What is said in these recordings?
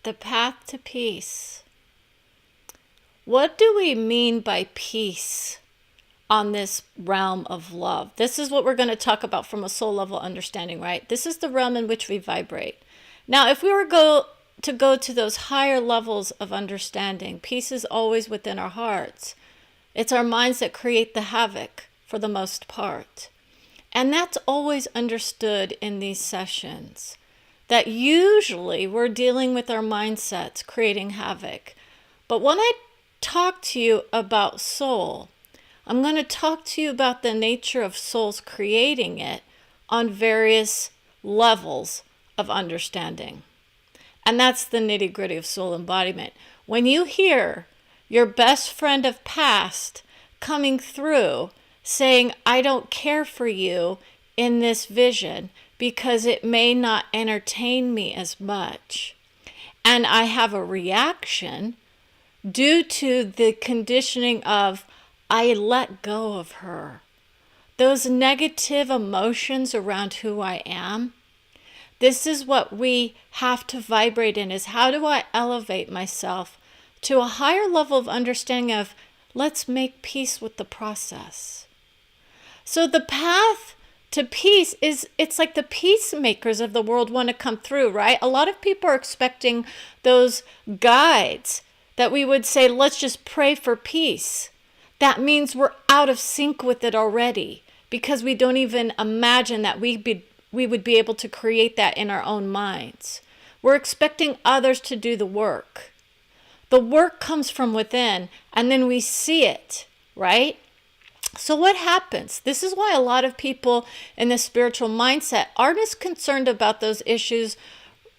The path to peace. What do we mean by peace on this realm of love? This is what we're going to talk about from a soul level understanding, right? This is the realm in which we vibrate. Now, if we were to go to those higher levels of understanding, peace is always within our hearts. It's our minds that create the havoc for the most part. And that's always understood in these sessions, that usually we're dealing with our mindsets creating havoc. But when I talk to you about soul, I'm going to talk to you about the nature of souls creating it on various levels of understanding. And that's the nitty-gritty of soul embodiment. When you hear your best friend of past coming through saying, I don't care for you in this vision because it may not entertain me as much, and I have a reaction due to the conditioning of, I let go of her. Those negative emotions around who I am. This is what we have to vibrate in, is how do I elevate myself to a higher level of understanding of, let's make peace with the process. So the path to peace is, it's like the peacemakers of the world want to come through, right? A lot of people are expecting those guides that we would say, let's just pray for peace. That means we're out of sync with it already, because we don't even imagine that we would be able to create that in our own minds. We're expecting others to do the work. The work comes from within, and then we see it, right? So what happens? This is why a lot of people in the spiritual mindset aren't as concerned about those issues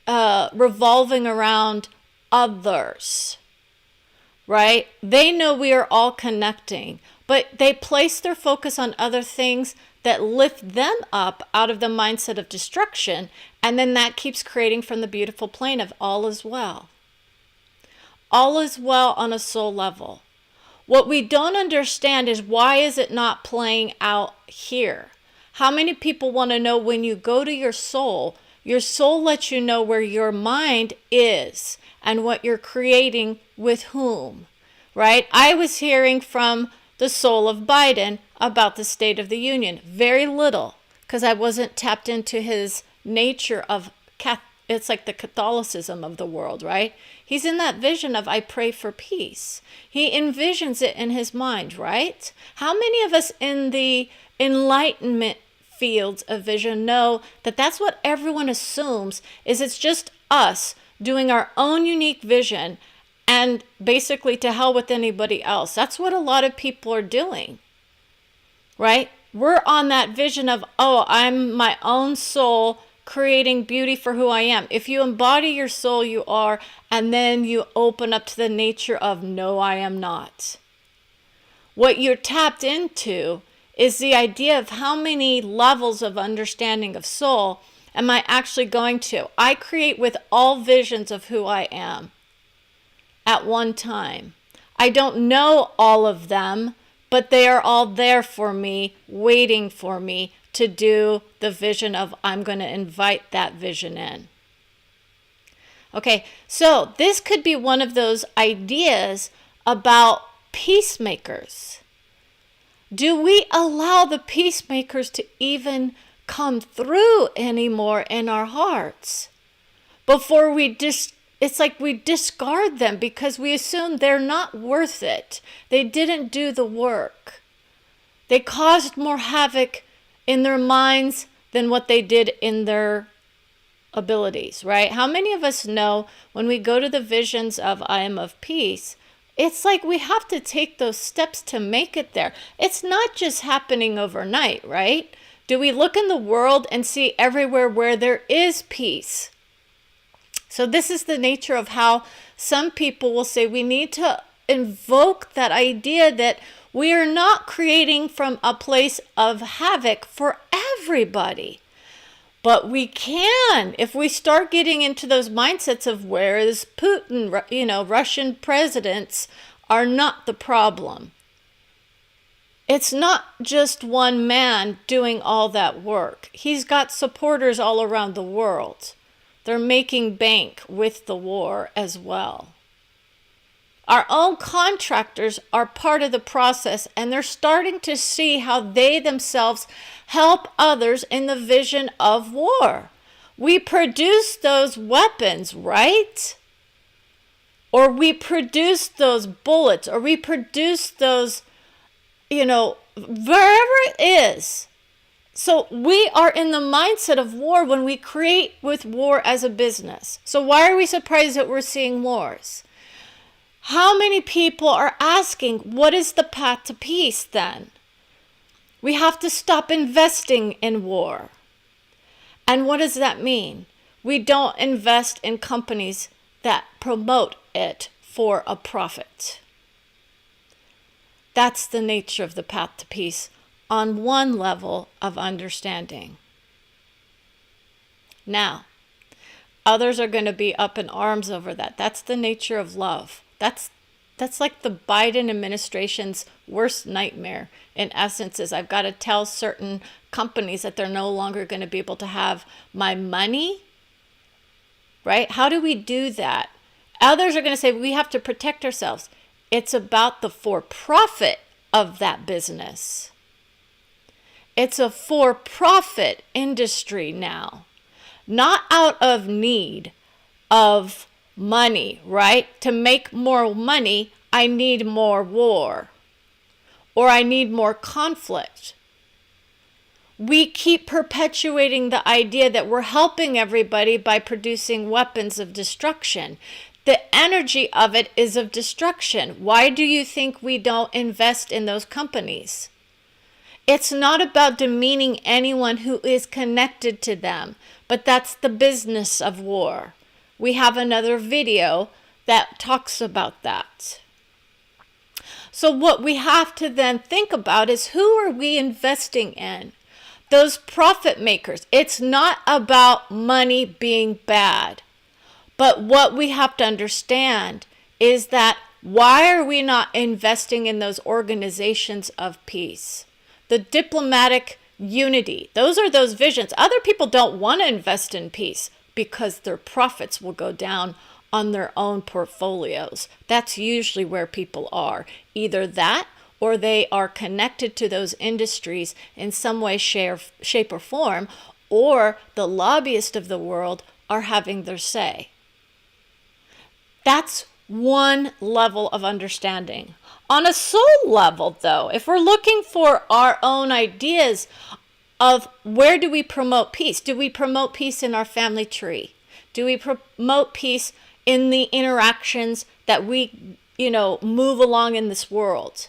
revolving around others, right? They know we are all connecting, but they place their focus on other things that lift them up out of the mindset of destruction, and then that keeps creating from the beautiful plane of all is well. All is well on a soul level. What we don't understand is, why is it not playing out here? How many people want to know, when you go to your soul lets you know where your mind is and what you're creating with whom, right? I was hearing from the soul of Biden about the State of the Union. Very little, because I wasn't tapped into his nature of it's like the Catholicism of the world, right? He's in that vision of, I pray for peace. He envisions it in his mind, right? How many of us in the enlightenment fields of vision know that that's what everyone assumes, is it's just us doing our own unique vision, and basically to hell with anybody else. That's what a lot of people are doing, right? We're on that vision of, oh, I'm my own soul creating beauty for who I am. If you embody your soul, you are, and then you open up to the nature of, no, I am not. What you're tapped into is the idea of, how many levels of understanding of soul am I actually going to? I create with all visions of who I am at one time. I don't know all of them, but they are all there for me, waiting for me to do the vision of, I'm going to invite that vision in. Okay, so this could be one of those ideas about peacemakers. Do we allow the peacemakers to even come through anymore in our hearts? Before we it's like we discard them because we assume they're not worth it. They didn't do the work. They caused more havoc in their minds than what they did in their abilities, right? How many of us know, when we go to the visions of, I am of peace, it's like we have to take those steps to make it there. It's not just happening overnight, right? Do we look in the world and see everywhere where there is peace? So this is the nature of how some people will say, we need to invoke that idea that we are not creating from a place of havoc for everybody. But we can, if we start getting into those mindsets of, where is Putin, Russian presidents are not the problem. It's not just one man doing all that work. He's got supporters all around the world, They're making bank with the war as well. Our own contractors are part of the process, and they're starting to see how they themselves help others in the vision of war. We produce those weapons, right? Or we produce those bullets, or we produce those, wherever it is. So we are in the mindset of war when we create with war as a business. So why are we surprised that we're seeing wars? How many people are asking, what is the path to peace then? We have to stop investing in war. And what does that mean? We don't invest in companies that promote it for a profit. That's the nature of the path to peace on one level of understanding. Now, others are going to be up in arms over that. That's the nature of love. That's like the Biden administration's worst nightmare, in essence, is I've got to tell certain companies that they're no longer going to be able to have my money, right? How do we do that? Others are going to say we have to protect ourselves. It's about the for-profit of that business. It's a for-profit industry now, not out of need of money, right? To make more money, I need more war, or I need more conflict. We keep perpetuating the idea that we're helping everybody by producing weapons of destruction. The energy of it is of destruction. Why do you think we don't invest in those companies? It's not about demeaning anyone who is connected to them, but that's the business of war. We have another video that talks about that. So what we have to then think about is, who are we investing in? Those profit makers. It's not about money being bad. But what we have to understand is that why are we not investing in those organizations of peace? The diplomatic unity. Those are those visions. Other people don't want to invest in peace because their profits will go down on their own portfolios. That's usually where people are. Either that, or they are connected to those industries in some way, shape, or form, or the lobbyists of the world are having their say. That's one level of understanding. On a soul level, though, if we're looking for our own ideas of where do we promote peace? Do we promote peace in our family tree? Do we promote peace in the interactions that we, move along in this world?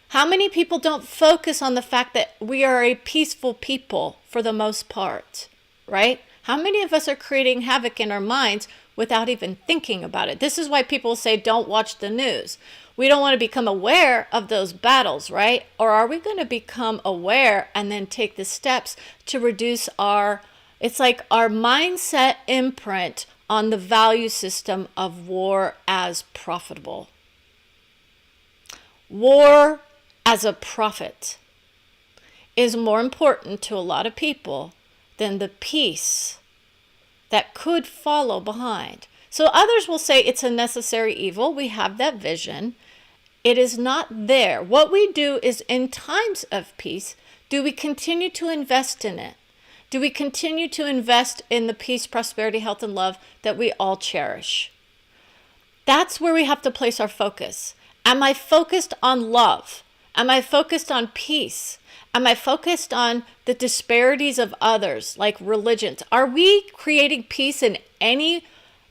How many people don't focus on the fact that we are a peaceful people for the most part, right? How many of us are creating havoc in our minds without even thinking about it? This is why people say don't watch the news. We don't want to become aware of those battles, right? Or are we going to become aware and then take the steps to reduce it's like our mindset imprint on the value system of war as profitable. War as a profit is more important to a lot of people than the peace that could follow behind. So others will say it's a necessary evil. We have that vision. It is not there. What we do is, in times of peace, do we continue to invest in it? Do we continue to invest in the peace, prosperity, health, and love that we all cherish? That's where we have to place our focus. Am I focused on love? Am I focused on peace? Am I focused on the disparities of others, like religions? Are we creating peace in any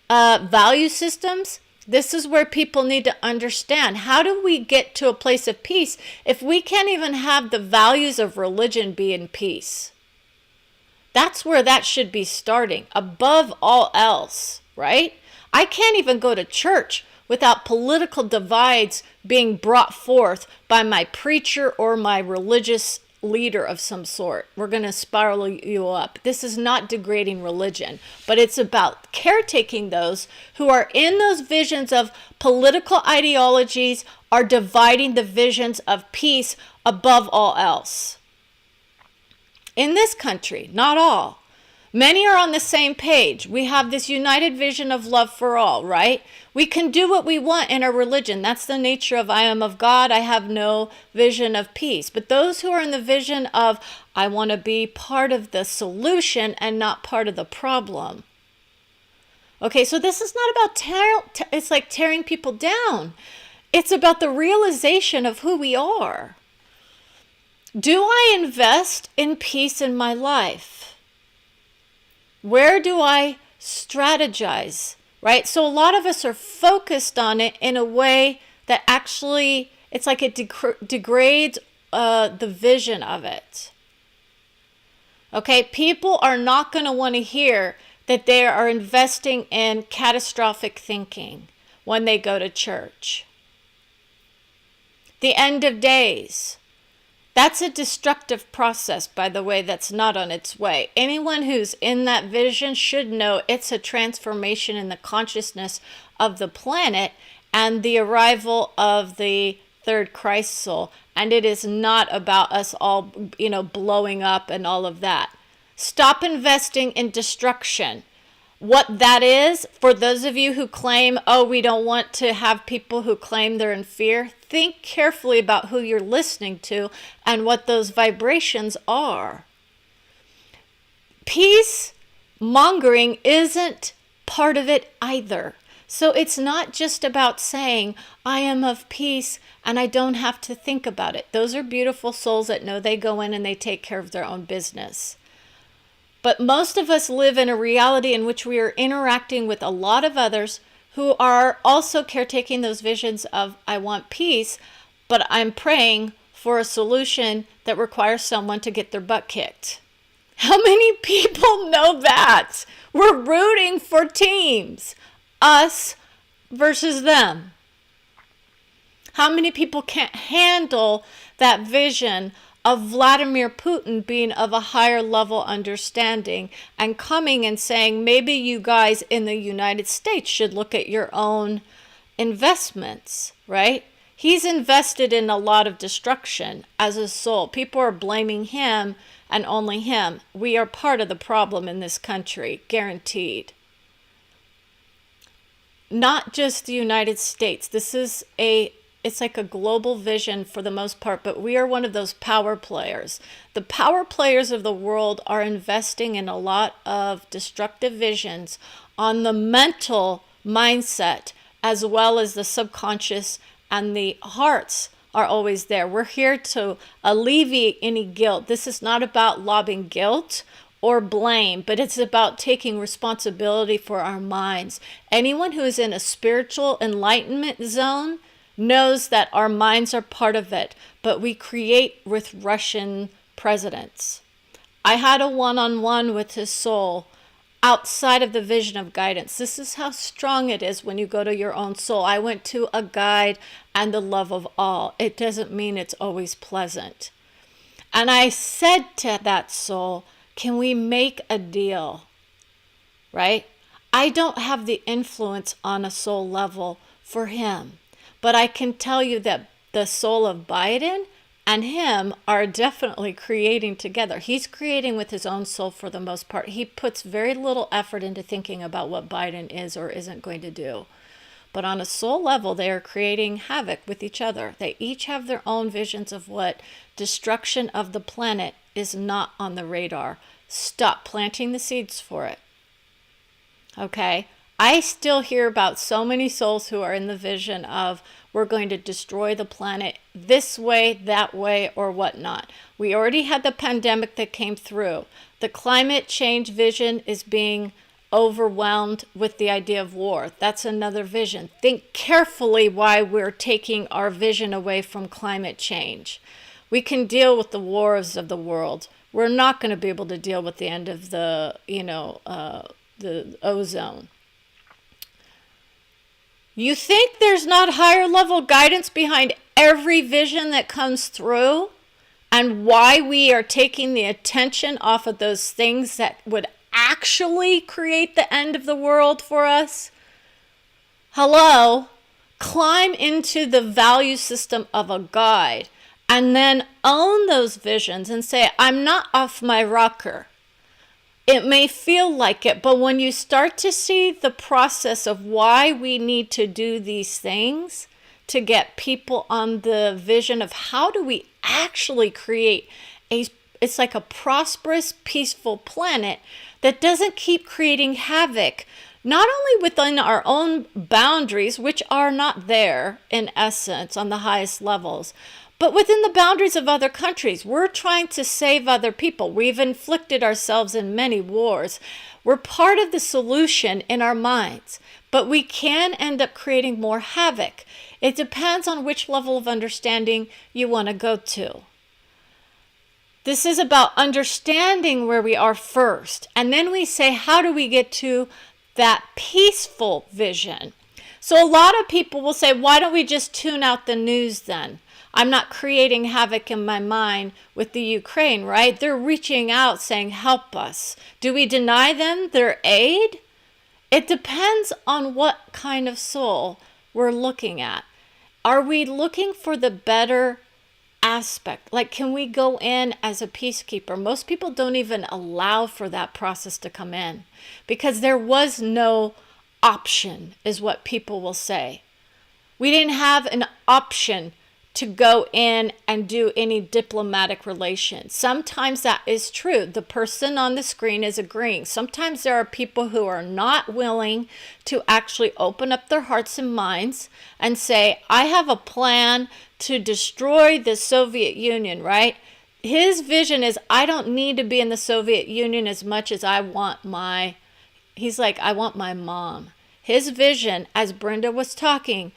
value systems? This is where people need to understand. How do we get to a place of peace if we can't even have the values of religion be in peace? That's where that should be starting, above all else, right? I can't even go to church without political divides being brought forth by my preacher or my religious leader of some sort. We're going to spiral you up. This is not degrading religion, but it's about caretaking those who are in those visions of political ideologies, are dividing the visions of peace above all else. In this country, not all, Many are on the same page. We have this united vision of love for all, right? We can do what we want in our religion. That's the nature of I am of God. I have no vision of peace. But those who are in the vision of I want to be part of the solution and not part of the problem. Okay, so this is not about it's like tearing people down. It's about the realization of who we are. Do I invest in peace in my life? Where do I strategize, right? So a lot of us are focused on it in a way that actually, it's like it degrades the vision of it. Okay, people are not going to want to hear that they are investing in catastrophic thinking when they go to church. The end of days. That's a destructive process, by the way, that's not on its way. Anyone who's in that vision should know it's a transformation in the consciousness of the planet and the arrival of the third Christ soul. And it is not about us all, blowing up and all of that. Stop investing in destruction. What that is, for those of you who claim, we don't want to have people who claim they're in fear, think carefully about who you're listening to and what those vibrations are. Peace mongering isn't part of it either. So it's not just about saying, I am of peace and I don't have to think about it. Those are beautiful souls that know they go in and they take care of their own business. But most of us live in a reality in which we are interacting with a lot of others who are also caretaking those visions of, I want peace, but I'm praying for a solution that requires someone to get their butt kicked. How many people know that? We're rooting for teams, us versus them. How many people can't handle that vision of Vladimir Putin being of a higher level understanding and coming and saying, maybe you guys in the United States should look at your own investments, right? He's invested in a lot of destruction as a soul. People are blaming him and only him. We are part of the problem in this country, guaranteed. Not just the United States. It's like a global vision for the most part, but we are one of those power players. The power players of the world are investing in a lot of destructive visions on the mental mindset, as well as the subconscious, and the hearts are always there. We're here to alleviate any guilt. This is not about lobbing guilt or blame, but it's about taking responsibility for our minds. Anyone who is in a spiritual enlightenment zone knows that our minds are part of it, but we create with Russian presidents. I had a one-on-one with his soul outside of the vision of guidance. This is how strong it is when you go to your own soul. I went to a guide and the love of all. It doesn't mean it's always pleasant. And I said to that soul, can we make a deal? Right? I don't have the influence on a soul level for him. But I can tell you that the soul of Biden and him are definitely creating together. He's creating with his own soul for the most part. He puts very little effort into thinking about what Biden is or isn't going to do. But on a soul level, they are creating havoc with each other. They each have their own visions of what destruction of the planet is not on the radar. Stop planting the seeds for it. Okay? I still hear about so many souls who are in the vision of we're going to destroy the planet this way, that way, or whatnot. We already had the pandemic that came through. The climate change vision is being overwhelmed with the idea of war. That's another vision. Think carefully why we're taking our vision away from climate change. We can deal with the wars of the world. We're not going to be able to deal with the end of the ozone. You think there's not higher level guidance behind every vision that comes through, and why we are taking the attention off of those things that would actually create the end of the world for us? Hello? Climb into the value system of a guide and then own those visions and say, I'm not off my rocker. It may feel like it, but when you start to see the process of why we need to do these things to get people on the vision of how do we actually create it's like a prosperous, peaceful planet that doesn't keep creating havoc, not only within our own boundaries, which are not there in essence on the highest levels, but within the boundaries of other countries. We're trying to save other people. We've inflicted ourselves in many wars. We're part of the solution in our minds, but we can end up creating more havoc. It depends on which level of understanding you want to go to. This is about understanding where we are first, and then we say, how do we get to that peaceful vision? So a lot of people will say, why don't we just tune out the news then? I'm not creating havoc in my mind with the Ukraine, right? They're reaching out saying, help us. Do we deny them their aid? It depends on what kind of soul we're looking at. Are we looking for the better aspect? Like, can we go in as a peacekeeper? Most people don't even allow for that process to come in because there was no option, is what people will say. We didn't have an option to go in and do any diplomatic relations. Sometimes that is true. The person on the screen is agreeing. Sometimes there are people who are not willing to actually open up their hearts and minds and say, I have a plan to destroy the Soviet Union, right? His vision is, I don't need to be in the Soviet Union as much as I want he's like, I want my mom. His vision, as Brenda was talking,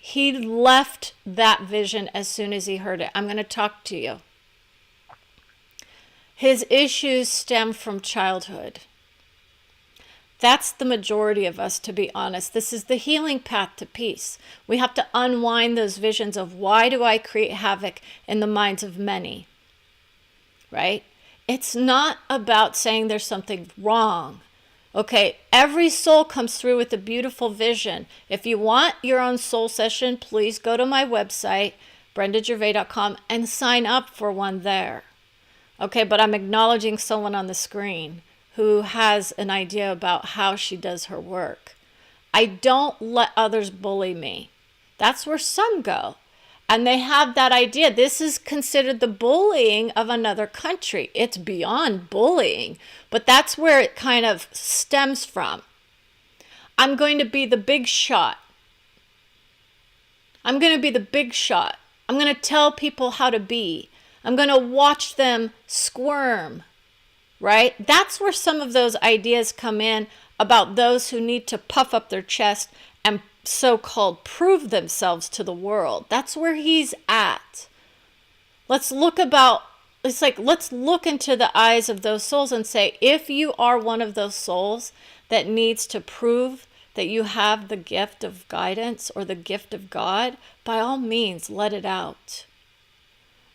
he left that vision as soon as he heard it. I'm going to talk to you. His issues stem from childhood. That's the majority of us, to be honest. This is the healing path to peace. We have to unwind those visions of why do I create havoc in the minds of many, right? It's not about saying there's something wrong. Okay, every soul comes through with a beautiful vision. If you want your own soul session, please go to my website, brendagervais.com, and sign up for one there. Okay, but I'm acknowledging someone on the screen who has an idea about how she does her work. I don't let others bully me. That's where some go. And they have that idea. This is considered the bullying of another country. It's beyond bullying, but that's where it kind of stems from. I'm going to be the big shot. I'm going to be the big shot. I'm going to tell people how to be. I'm going to watch them squirm, right? That's where some of those ideas come in about those who need to puff up their chest and so-called prove themselves to the world. That's where he's at. Let's look into the eyes of those souls and say, if you are one of those souls that needs to prove that you have the gift of guidance or the gift of God, by all means, let it out.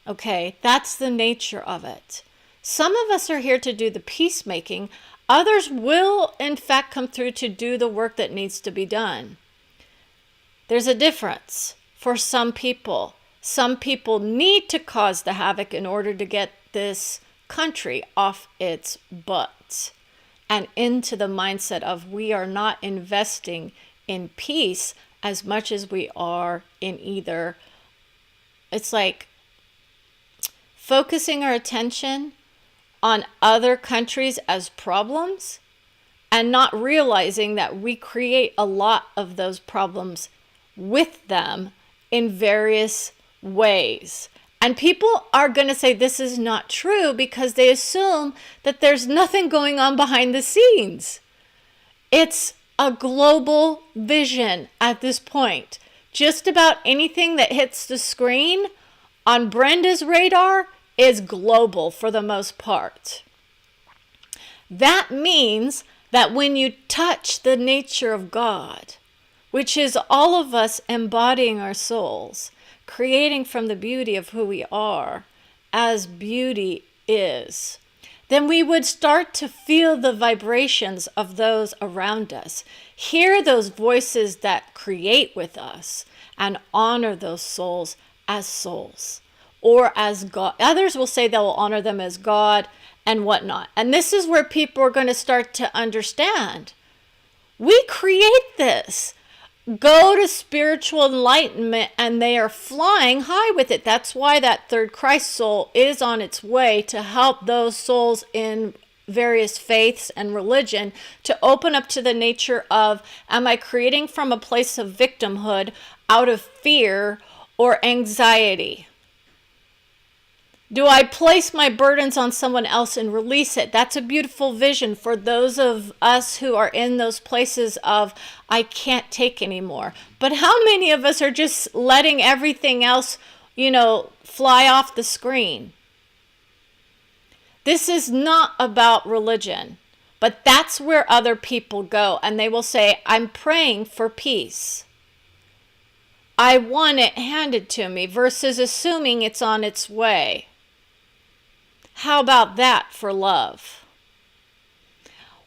Okay, that's the nature of it. Some of us are here to do the peacemaking. Others will, in fact, come through to do the work that needs to be done. There's a difference for some people. Some people need to cause the havoc in order to get this country off its butt and into the mindset of we are not investing in peace as much as we are in either. It's like focusing our attention on other countries as problems and not realizing that we create a lot of those problems with them in various ways. And people are going to say this is not true because they assume that there's nothing going on behind the scenes. It's a global vision at this point. Just about anything that hits the screen on Brenda's radar is global for the most part. That means that when you touch the nature of God, which is all of us embodying our souls, creating from the beauty of who we are, as beauty is, then we would start to feel the vibrations of those around us, hear those voices that create with us, and honor those souls as souls or as God. Others will say they will honor them as God, and whatnot. And this is where people are going to start to understand. We create this. Go to spiritual enlightenment and they are flying high with it. That's why that third Christ soul is on its way to help those souls in various faiths and religion to open up to the nature of, am I creating from a place of victimhood out of fear or anxiety? Do I place my burdens on someone else and release it? That's a beautiful vision for those of us who are in those places of, I can't take anymore. But how many of us are just letting everything else, fly off the screen? This is not about religion, but that's where other people go. And they will say, I'm praying for peace. I want it handed to me versus assuming it's on its way. How about that for love?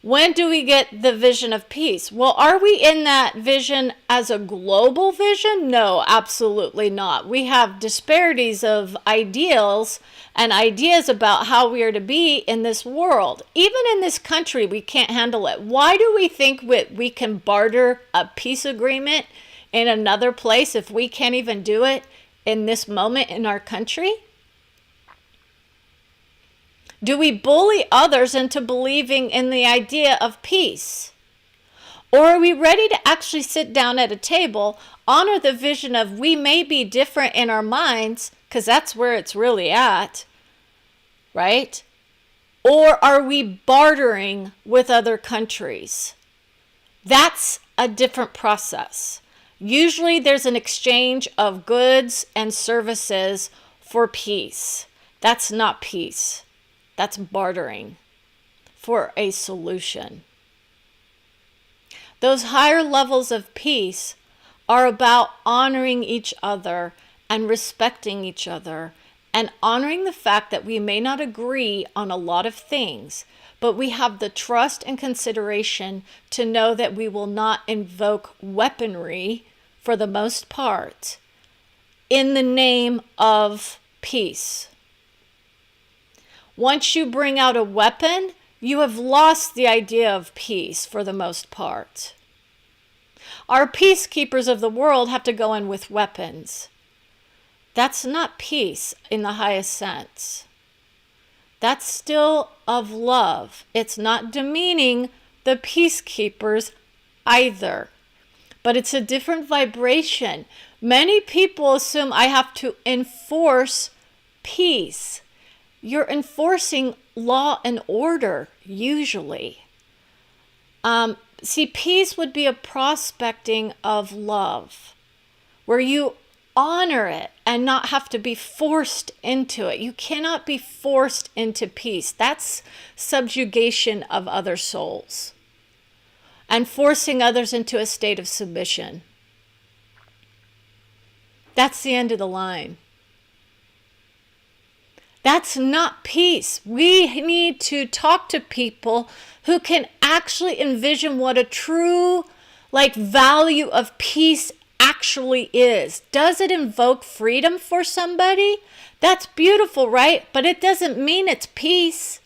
When do we get the vision of peace? Well, are we in that vision as a global vision? No, absolutely not. We have disparities of ideals and ideas about how we are to be in this world. Even in this country, we can't handle it. Why do we think we can barter a peace agreement in another place if we can't even do it in this moment in our country? Do we bully others into believing in the idea of peace? Or are we ready to actually sit down at a table, honor the vision of we may be different in our minds, because that's where it's really at, right? Or are we bartering with other countries? That's a different process. Usually there's an exchange of goods and services for peace. That's not peace. That's bartering for a solution. Those higher levels of peace are about honoring each other and respecting each other and honoring the fact that we may not agree on a lot of things, but we have the trust and consideration to know that we will not invoke weaponry for the most part in the name of peace. Once you bring out a weapon, you have lost the idea of peace for the most part. Our peacekeepers of the world have to go in with weapons. That's not peace in the highest sense. That's still of love. It's not demeaning the peacekeepers either. But it's a different vibration. Many people assume I have to enforce peace. You're enforcing law and order, usually. See, peace would be a prospecting of love, where you honor it and not have to be forced into it. You cannot be forced into peace. That's subjugation of other souls and forcing others into a state of submission. That's the end of the line. That's not peace. We need to talk to people who can actually envision what a true value of peace actually is. Does it invoke freedom for somebody? That's beautiful, right? But it doesn't mean it's peace.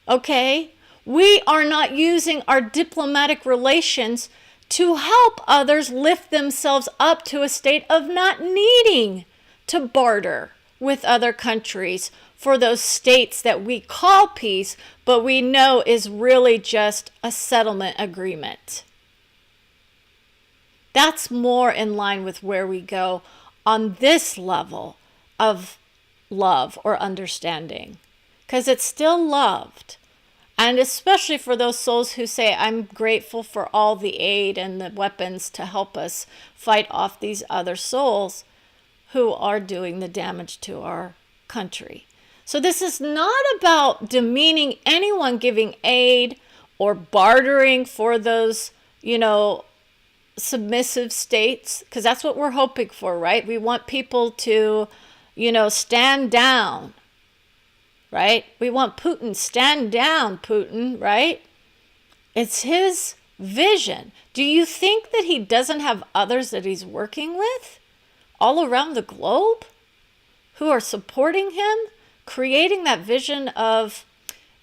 Okay? We are not using our diplomatic relations to help others lift themselves up to a state of not needing to barter with other countries for those states that we call peace, but we know is really just a settlement agreement. That's more in line with where we go on this level of love or understanding, because it's still loved. And especially for those souls who say, I'm grateful for all the aid and the weapons to help us fight off these other souls who are doing the damage to our country. So this is not about demeaning anyone giving aid or bartering for those, submissive states, because that's what we're hoping for, right? We want people to, stand down, right? We want Putin, stand down, Putin, right? It's his vision. Do you think that he doesn't have others that he's working with all around the globe who are supporting him creating that vision of,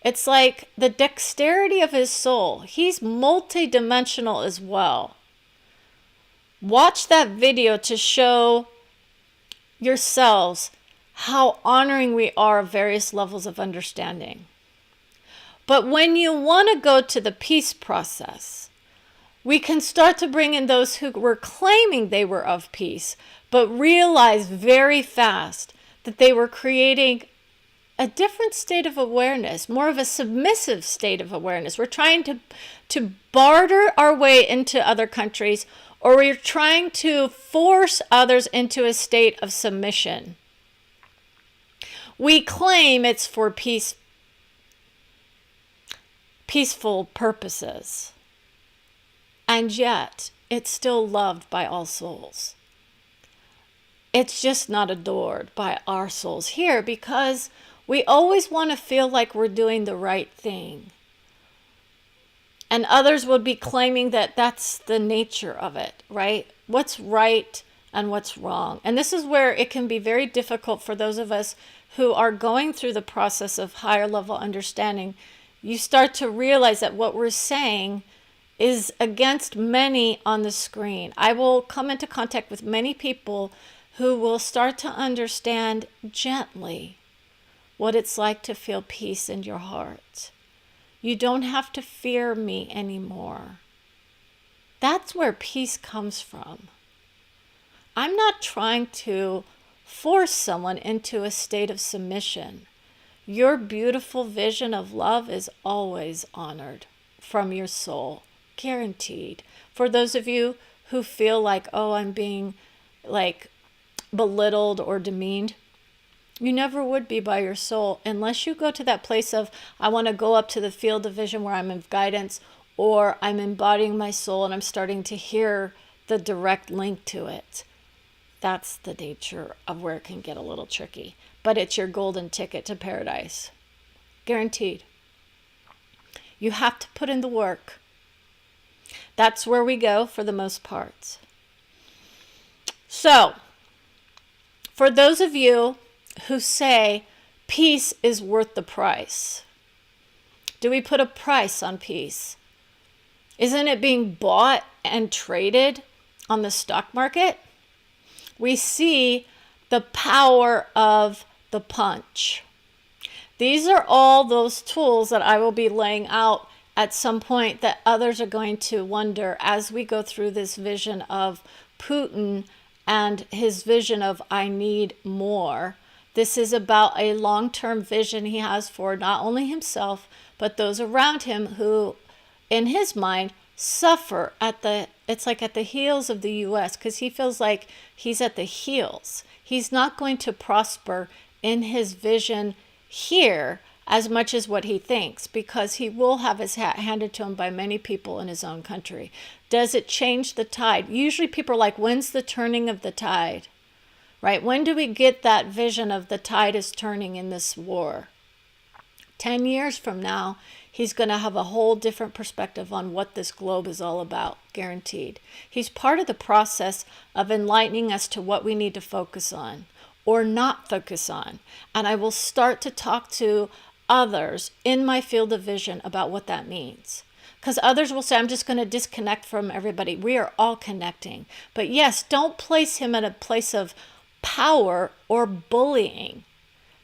it's like the dexterity of his soul. He's multidimensional as well. Watch that video to show yourselves how honoring we are of various levels of understanding. But when you want to go to the peace process, we can start to bring in those who were claiming they were of peace, but realize very fast that they were creating a different state of awareness, more of a submissive state of awareness. We're trying to barter our way into other countries, or we're trying to force others into a state of submission. We claim it's for peaceful purposes, and yet it's still loved by all souls. It's just not adored by our souls here, because we always want to feel like we're doing the right thing. And others would be claiming that that's the nature of it, right? What's right and what's wrong. And this is where it can be very difficult for those of us who are going through the process of higher level understanding. You start to realize that what we're saying is against many on the screen. I will come into contact with many people who will start to understand gently what it's like to feel peace in your heart. You don't have to fear me anymore. That's where peace comes from. I'm not trying to force someone into a state of submission. Your beautiful vision of love is always honored from your soul, guaranteed. For those of you who feel like, oh, I'm being like belittled or demeaned, you never would be by your soul unless you go to that place of, I want to go up to the field of vision where I'm in guidance, or I'm embodying my soul and I'm starting to hear the direct link to it. That's the nature of where it can get a little tricky. But it's your golden ticket to paradise. Guaranteed. You have to put in the work. That's where we go for the most part. So, for those of you who say peace is worth the price, do we put a price on peace? Isn't it being bought and traded on the stock market? We see the power of the punch. These are all those tools that I will be laying out at some point that others are going to wonder as we go through this vision of Putin and his vision of I need more. This is about a long-term vision he has for not only himself, but those around him who, in his mind, suffer at the heels of the U.S. because he feels like he's at the heels. He's not going to prosper in his vision here as much as what he thinks, because he will have his hat handed to him by many people in his own country. Does it change the tide? Usually people are like, when's the turning of the tide? Right? When do we get that vision of the tide is turning in this war? 10 years from now, he's going to have a whole different perspective on what this globe is all about, guaranteed. He's part of the process of enlightening us to what we need to focus on or not focus on. And I will start to talk to others in my field of vision about what that means. Because others will say, I'm just going to disconnect from everybody. We are all connecting. But yes, don't place him in a place of power or bullying.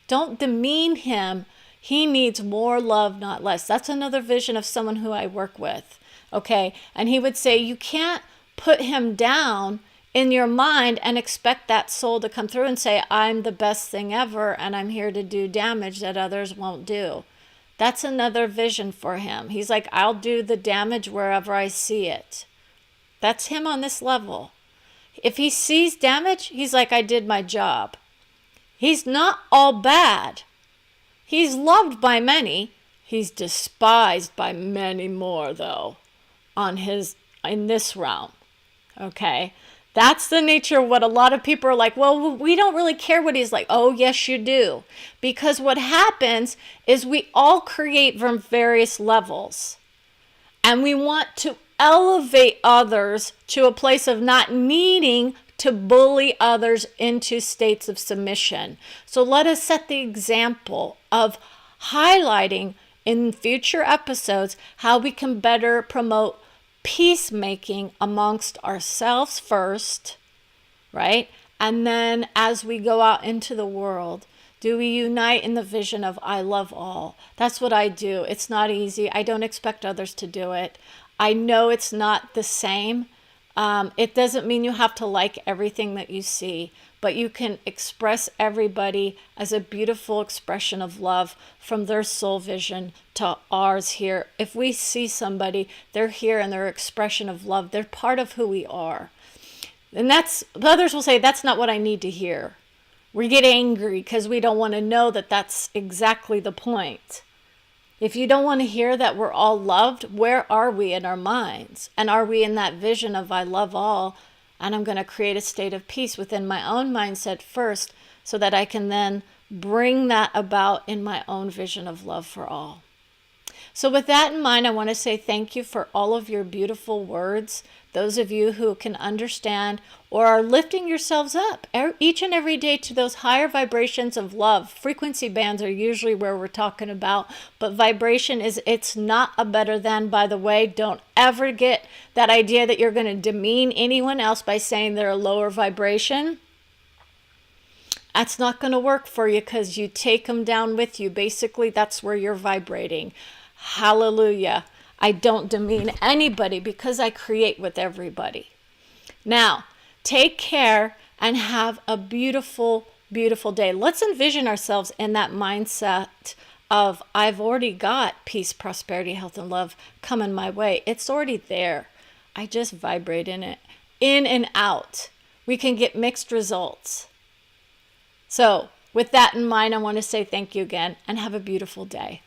Don't demean him. He needs more love, not less. That's another vision of someone who I work with. Okay. And he would say, you can't put him down in your mind and expect that soul to come through and say, I'm the best thing ever and I'm here to do damage that others won't do. That's another vision for him. He's like, I'll do the damage wherever I see it. That's him on this level. If he sees damage, he's like, I did my job. He's not all bad. He's loved by many. He's despised by many more, though, in this realm. Okay? That's the nature of what a lot of people are like, well, we don't really care what he's like. Oh, yes, you do. Because what happens is we all create from various levels. And we want to elevate others to a place of not needing to bully others into states of submission. So let us set the example of highlighting in future episodes how we can better promote peacemaking amongst ourselves first, right? And then as we go out into the world, do we unite in the vision of I love all? That's what I do. It's not easy. I don't expect others to do it. I know it's not the same. It doesn't mean you have to like everything that you see, but you can express everybody as a beautiful expression of love from their soul vision to ours here. If we see somebody, they're here and their expression of love, they're part of who we are. And others will say, that's not what I need to hear. We get angry because we don't want to know that that's exactly the point. If you don't want to hear that we're all loved, where are we in our minds? And are we in that vision of I love all, and I'm going to create a state of peace within my own mindset first so that I can then bring that about in my own vision of love for all. So with that in mind, I want to say thank you for all of your beautiful words. Those of you who can understand or are lifting yourselves up each and every day to those higher vibrations of love. Frequency bands are usually where we're talking about, but vibration it's not a better than, by the way. Don't ever get that idea that you're going to demean anyone else by saying they're a lower vibration. That's not going to work for you because you take them down with you. Basically, that's where you're vibrating. Hallelujah. I don't demean anybody because I create with everybody. Now, take care and have a beautiful, beautiful day. Let's envision ourselves in that mindset of I've already got peace, prosperity, health, and love coming my way. It's already there. I just vibrate in it. In and out. We can get mixed results. So, with that in mind, I want to say thank you again and have a beautiful day.